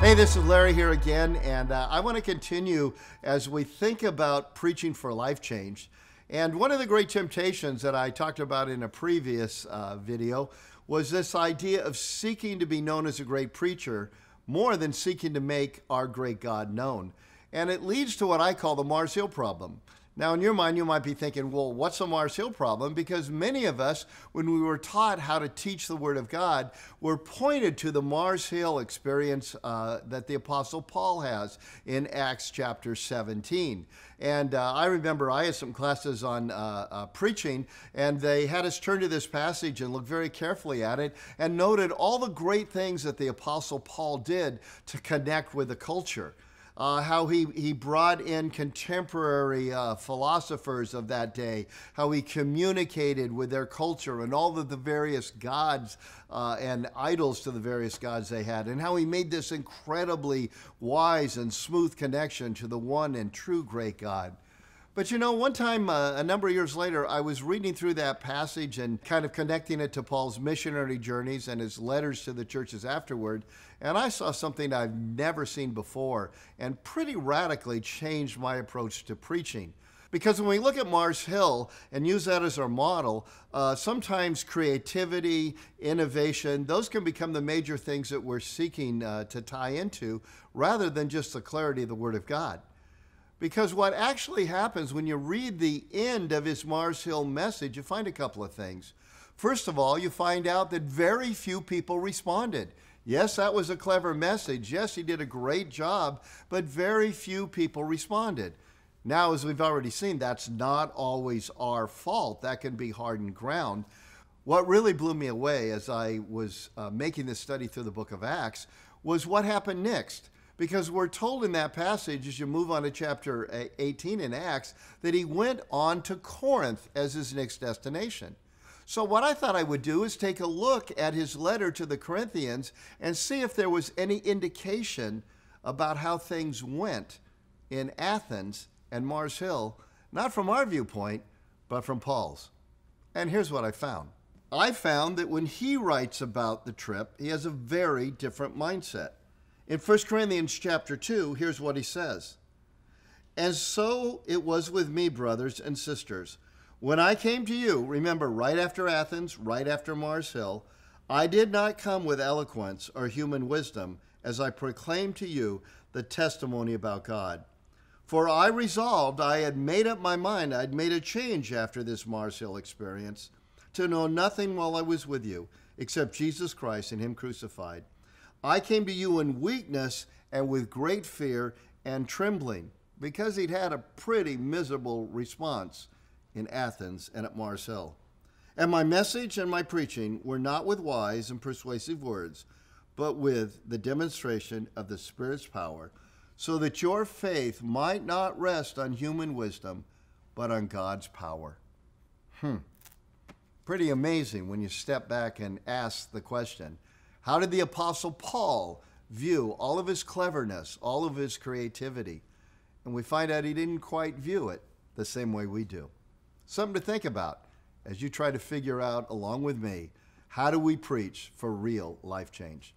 Hey, this is Larry here again, and I want to continue as we think about preaching for life change. And one of the great temptations that I talked about in a previous video was this idea of seeking to be known as a great preacher more than seeking to make our great God known. And it leads to what I call the Mars Hill problem. Now, in your mind, you might be thinking, well, what's a Mars Hill problem? Because many of us, when we were taught how to teach the Word of God, were pointed to the Mars Hill experience that the Apostle Paul has in Acts chapter 17. And I remember I had some classes on preaching, and they had us turn to this passage and look very carefully at it and noted all the great things that the Apostle Paul did to connect with the culture. How he brought in contemporary philosophers of that day, how he communicated with their culture and all of the various gods and idols to the various gods they had, and how he made this incredibly wise and smooth connection to the one and true great God. But you know, one time, a number of years later, I was reading through that passage and kind of connecting it to Paul's missionary journeys and his letters to the churches afterward, and I saw something I've never seen before and pretty radically changed my approach to preaching. Because when we look at Mars Hill and use that as our model, sometimes creativity, innovation, those can become the major things that we're seeking to tie into rather than just the clarity of the Word of God. Because what actually happens when you read the end of his Mars Hill message, you find a couple of things. First of all, you find out that very few people responded. Yes, that was a clever message. Yes, he did a great job, but very few people responded. Now, as we've already seen, that's not always our fault. That can be hardened ground. What really blew me away as I was making this study through the book of Acts was what happened next. Because we're told in that passage, as you move on to chapter 18 in Acts, that he went on to Corinth as his next destination. So what I thought I would do is take a look at his letter to the Corinthians and see if there was any indication about how things went in Athens and Mars Hill, not from our viewpoint, but from Paul's. And here's what I found. I found that when he writes about the trip, he has a very different mindset. In 1 Corinthians chapter 2, here's what he says. And so it was with me, brothers and sisters. When I came to you, remember, right after Athens, right after Mars Hill, I did not come with eloquence or human wisdom as I proclaimed to you the testimony about God. For I resolved, I had made up my mind, I'd made a change after this Mars Hill experience, to know nothing while I was with you, except Jesus Christ and him crucified. I came to you in weakness and with great fear and trembling, because he'd had a pretty miserable response in Athens and at Mars Hill. And my message and my preaching were not with wise and persuasive words, but with the demonstration of the Spirit's power, so that your faith might not rest on human wisdom, but on God's power. Pretty amazing when you step back and ask the question, how did the Apostle Paul view all of his cleverness, all of his creativity? And we find out he didn't quite view it the same way we do. Something to think about as you try to figure out, along with me, how do we preach for real life change?